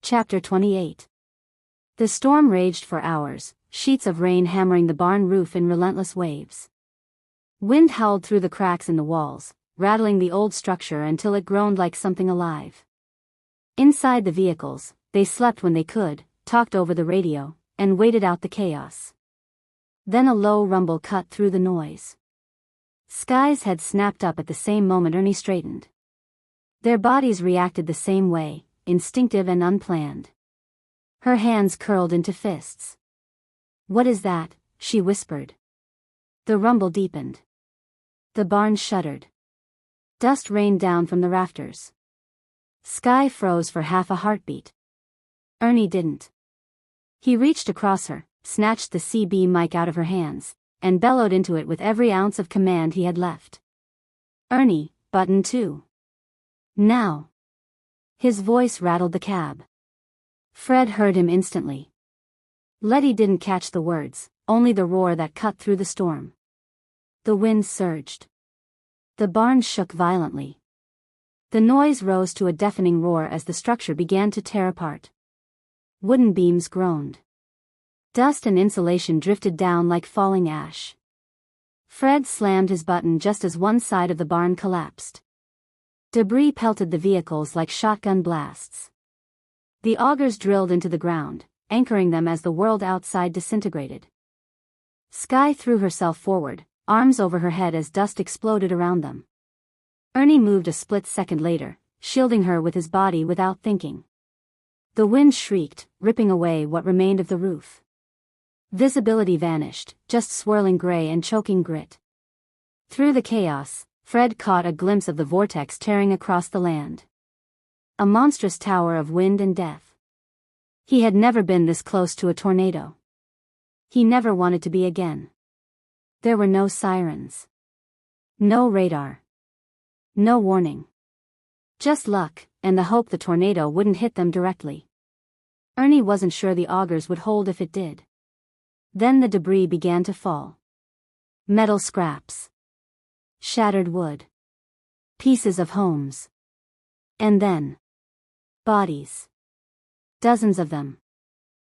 Chapter 28. The storm raged for hours, sheets of rain hammering the barn roof in relentless waves. Wind howled through the cracks in the walls, rattling the old structure until it groaned like something alive. Inside the vehicles, they slept when they could, talked over the radio, and waited out the chaos. Then a low rumble cut through the noise. Skye's head snapped up at the same moment Ernie straightened. Their bodies reacted the same way, instinctive and unplanned. Her hands curled into fists. "What is that?" she whispered. The rumble deepened. The barn shuddered. Dust rained down from the rafters. Skye froze for half a heartbeat. Ernie didn't. He reached across her, snatched the CB mic out of her hands, and bellowed into it with every ounce of command he had left. "Ernie, button 2. Now." His voice rattled the cab. Fred heard him instantly. Letty didn't catch the words, only the roar that cut through the storm. The wind surged. The barn shook violently. The noise rose to a deafening roar as the structure began to tear apart. Wooden beams groaned. Dust and insulation drifted down like falling ash. Fred slammed his button just as one side of the barn collapsed. Debris pelted the vehicles like shotgun blasts. The augers drilled into the ground, anchoring them as the world outside disintegrated. Skye threw herself forward, arms over her head as dust exploded around them. Ernie moved a split second later, shielding her with his body without thinking. The wind shrieked, ripping away what remained of the roof. Visibility vanished, just swirling gray and choking grit. Through the chaos, Fred caught a glimpse of the vortex tearing across the land. A monstrous tower of wind and death. He had never been this close to a tornado. He never wanted to be again. There were no sirens. No radar. No warning. Just luck, and the hope the tornado wouldn't hit them directly. Ernie wasn't sure the augers would hold if it did. Then the debris began to fall. Metal scraps. Shattered wood. Pieces of homes. And then, bodies. Dozens of them.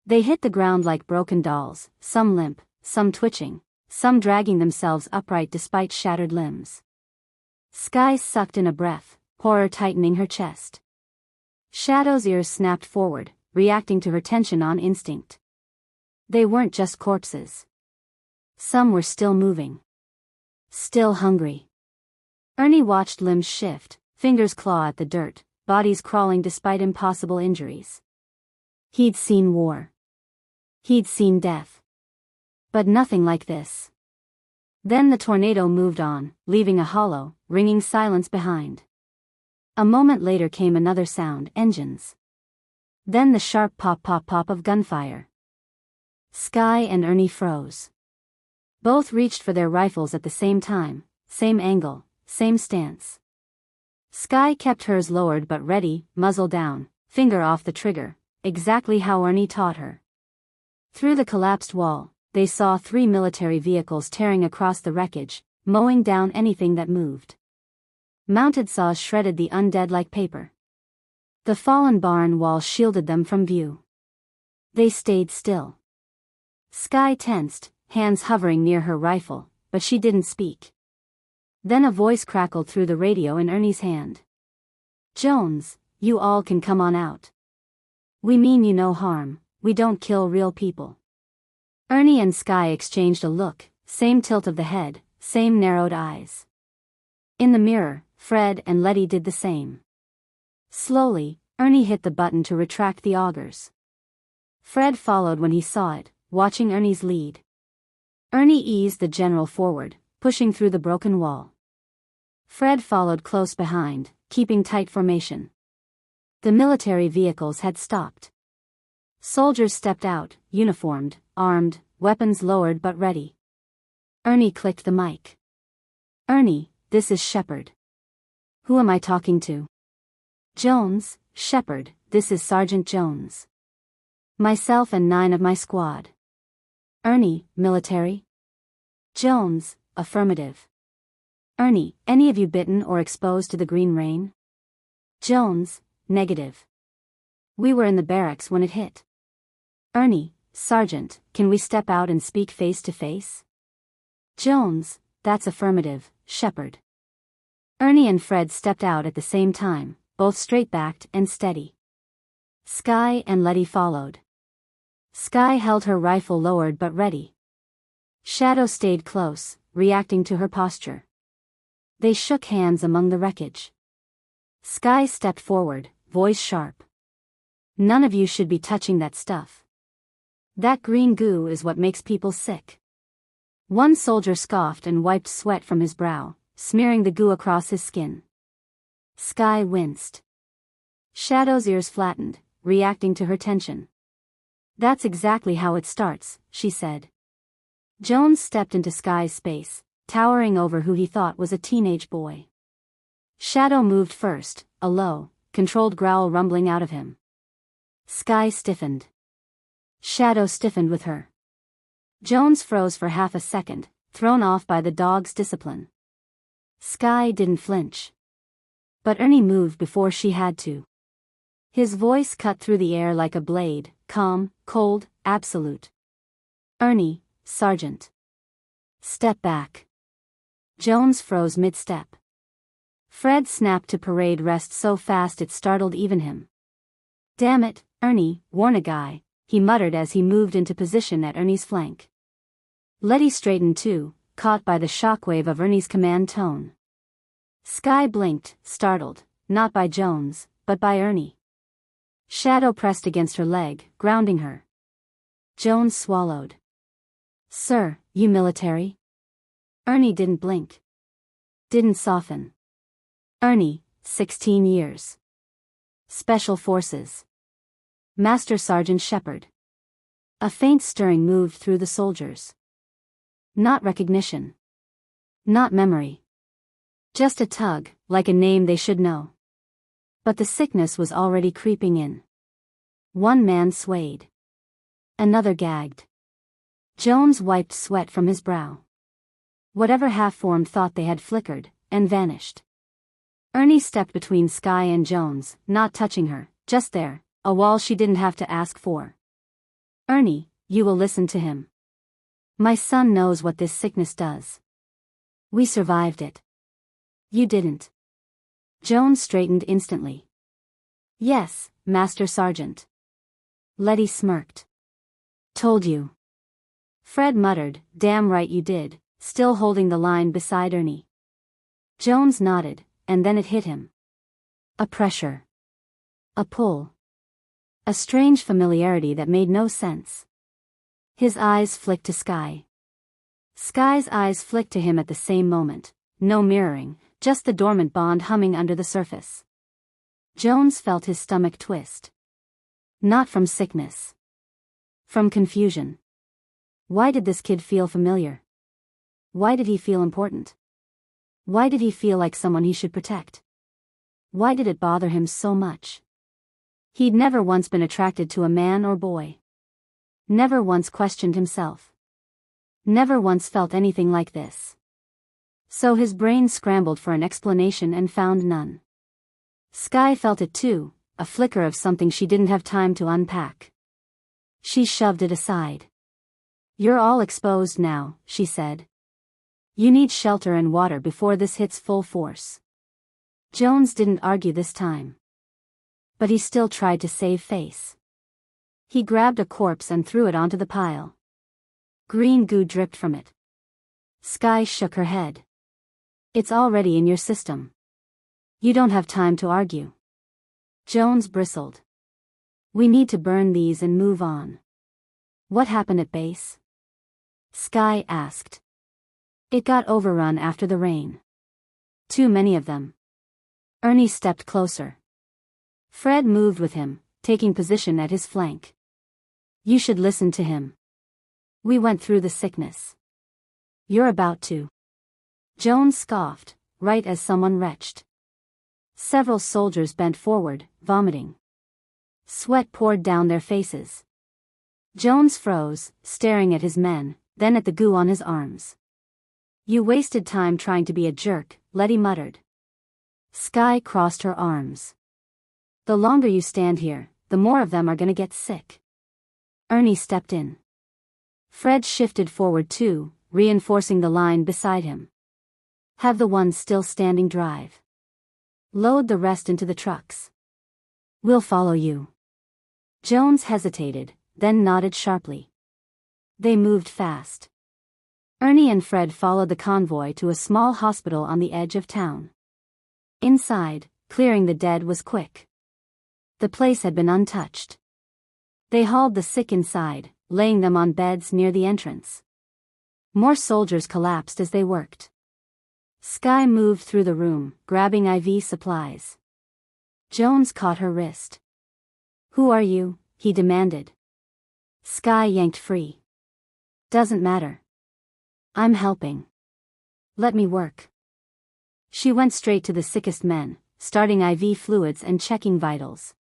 They hit the ground like broken dolls, some limp, some twitching, some dragging themselves upright despite shattered limbs. Skye sucked in a breath, horror tightening her chest. Shadow's ears snapped forward, reacting to her tension on instinct. They weren't just corpses. Some were still moving. Still hungry. Ernie watched limbs shift, fingers claw at the dirt, bodies crawling despite impossible injuries. He'd seen war. He'd seen death. But nothing like this. Then the tornado moved on, leaving a hollow, ringing silence behind. A moment later came another sound, engines. Then the sharp pop-pop-pop of gunfire. Skye and Ernie froze. Both reached for their rifles at the same time, same angle, same stance. Skye kept hers lowered but ready, muzzle down, finger off the trigger, exactly how Ernie taught her. Through the collapsed wall, they saw 3 military vehicles tearing across the wreckage, mowing down anything that moved. Mounted saws shredded the undead like paper. The fallen barn wall shielded them from view. They stayed still. Skye tensed, hands hovering near her rifle, but she didn't speak. Then a voice crackled through the radio in Ernie's hand. "Jones, you all can come on out. We mean you no harm, we don't kill real people." Ernie and Skye exchanged a look, same tilt of the head, same narrowed eyes. In the mirror, Fred and Letty did the same. Slowly, Ernie hit the button to retract the augers. Fred followed when he saw it, watching Ernie's lead. Ernie eased the general forward, pushing through the broken wall. Fred followed close behind, keeping tight formation. The military vehicles had stopped. Soldiers stepped out, uniformed, armed, weapons lowered but ready. Ernie clicked the mic. "Ernie, this is Shepard." "Who am I talking to?" "Jones, Shepard, this is Sergeant Jones. Myself and 9 of my squad." "Ernie, military?" "Jones, affirmative." "Ernie, any of you bitten or exposed to the green rain?" "Jones, negative." We were in the barracks when it hit. Ernie, Sergeant, can we step out and speak face to face? Jones, that's affirmative, Shepard. Ernie and Fred stepped out at the same time, both straight-backed and steady. Skye and Letty followed. Skye held her rifle lowered but ready. Shadow stayed close, reacting to her posture. They shook hands among the wreckage. Skye stepped forward, voice sharp. None of you should be touching that stuff. That green goo is what makes people sick. One soldier scoffed and wiped sweat from his brow, smearing the goo across his skin. Skye winced. Shadow's ears flattened, reacting to her tension. That's exactly how it starts, she said. Jones stepped into Skye's space, towering over who he thought was a teenage boy. Shadow moved first, a low, controlled growl rumbling out of him. Skye stiffened. Shadow stiffened with her. Jones froze for half a second, thrown off by the dog's discipline. Skye didn't flinch. But Ernie moved before she had to. His voice cut through the air like a blade, calm, cold, absolute. Ernie, Sergeant. Step back. Jones froze mid-step. Fred snapped to parade rest so fast it startled even him. Damn it, Ernie, warn a guy, he muttered as he moved into position at Ernie's flank. Letty straightened too, caught by the shockwave of Ernie's command tone. Skye blinked, startled, not by Jones, but by Ernie. Shadow pressed against her leg, grounding her. Jones swallowed. Sir, you military? Ernie didn't blink. Didn't soften. Ernie, 16 years. Special Forces. Master Sergeant Shepard. A faint stirring moved through the soldiers. Not recognition. Not memory. Just a tug, like a name they should know. But the sickness was already creeping in. One man swayed. Another gagged. Jones wiped sweat from his brow. Whatever half-formed thought they had flickered, and vanished. Ernie stepped between Skye and Jones, not touching her, just there, a wall she didn't have to ask for. Ernie, you will listen to him. My son knows what this sickness does. We survived it. You didn't. Jones straightened instantly. Yes, Master Sergeant. Letty smirked. Told you. Fred muttered, damn right you did, still holding the line beside Ernie. Jones nodded, and then it hit him. A pressure. A pull. A strange familiarity that made no sense. His eyes flicked to Skye. Skye's eyes flicked to him at the same moment, no mirroring, just the dormant bond humming under the surface. Jones felt his stomach twist. Not from sickness. From confusion. Why did this kid feel familiar? Why did he feel important? Why did he feel like someone he should protect? Why did it bother him so much? He'd never once been attracted to a man or boy. Never once questioned himself. Never once felt anything like this. So his brain scrambled for an explanation and found none. Skye felt it too, a flicker of something she didn't have time to unpack. She shoved it aside. You're all exposed now, she said. You need shelter and water before this hits full force. Jones didn't argue this time. But he still tried to save face. He grabbed a corpse and threw it onto the pile. Green goo dripped from it. Skye shook her head. It's already in your system. You don't have time to argue. Jones bristled. We need to burn these and move on. What happened at base? Skye asked. It got overrun after the rain. Too many of them. Ernie stepped closer. Fred moved with him, taking position at his flank. You should listen to him. We went through the sickness. You're about to. Jones scoffed, right as someone retched. Several soldiers bent forward, vomiting. Sweat poured down their faces. Jones froze, staring at his men, then at the goo on his arms. You wasted time trying to be a jerk, Letty muttered. Skye crossed her arms. The longer you stand here, the the more of them are gonna get sick. Ernie stepped in. Fred shifted forward too, reinforcing the line beside him. Have the ones still standing drive. Load the rest into the trucks. We'll follow you. Jones hesitated, then nodded sharply. They moved fast. Ernie and Fred followed the convoy to a small hospital on the edge of town. Inside, clearing the dead was quick. The place had been untouched. They hauled the sick inside, laying them on beds near the entrance. More soldiers collapsed as they worked. Skye moved through the room, grabbing IV supplies. Jones caught her wrist. Who are you? He demanded. Skye yanked free. Doesn't matter. I'm helping. Let me work. She went straight to the sickest men, starting IV fluids and checking vitals.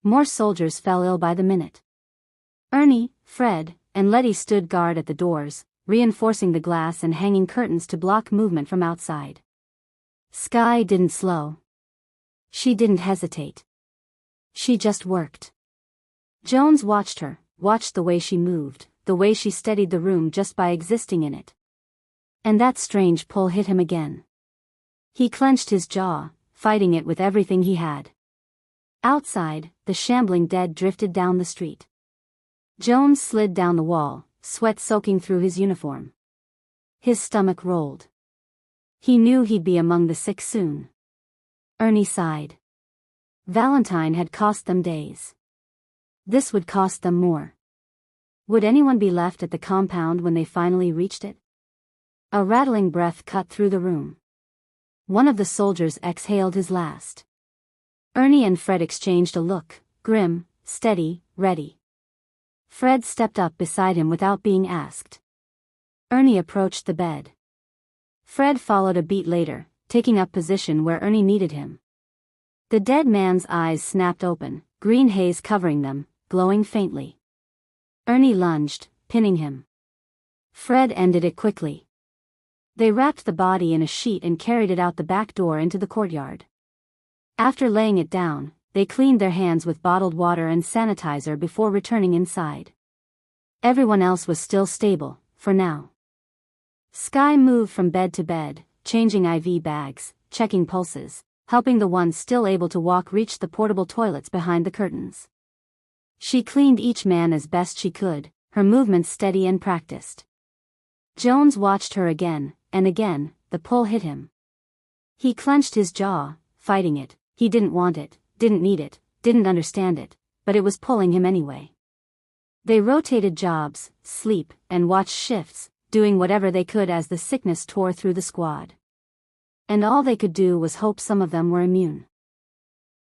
More soldiers fell ill by the minute. Ernie, Fred, and Letty stood guard at the doors, reinforcing the glass and hanging curtains to block movement from outside. Skye didn't slow. She didn't hesitate. She just worked. Jones watched her, watched the way she moved, the way she steadied the room just by existing in it. And that strange pull hit him again. He clenched his jaw, fighting it with everything he had. Outside, the shambling dead drifted down the street. Jones slid down the wall, sweat soaking through his uniform. His stomach rolled. He knew he'd be among the sick soon. Ernie sighed. Valentine had cost them days. This would cost them more. Would anyone be left at the compound when they finally reached it? A rattling breath cut through the room. One of the soldiers exhaled his last. Ernie and Fred exchanged a look, grim, steady, ready. Fred stepped up beside him without being asked. Ernie approached the bed. Fred followed a beat later, taking up position where Ernie needed him. The dead man's eyes snapped open, green haze covering them, glowing faintly. Ernie lunged, pinning him. Fred ended it quickly. They wrapped the body in a sheet and carried it out the back door into the courtyard. After laying it down, they cleaned their hands with bottled water and sanitizer before returning inside. Everyone else was still stable, for now. Skye moved from bed to bed, changing IV bags, checking pulses, helping the ones still able to walk reach the portable toilets behind the curtains. She cleaned each man as best she could, her movements steady and practiced. Jones watched her again, and again, the pull hit him. He clenched his jaw, fighting it. He didn't want it, didn't need it, didn't understand it, but it was pulling him anyway. They rotated jobs, sleep, and watched shifts, doing whatever they could as the sickness tore through the squad. And all they could do was hope some of them were immune.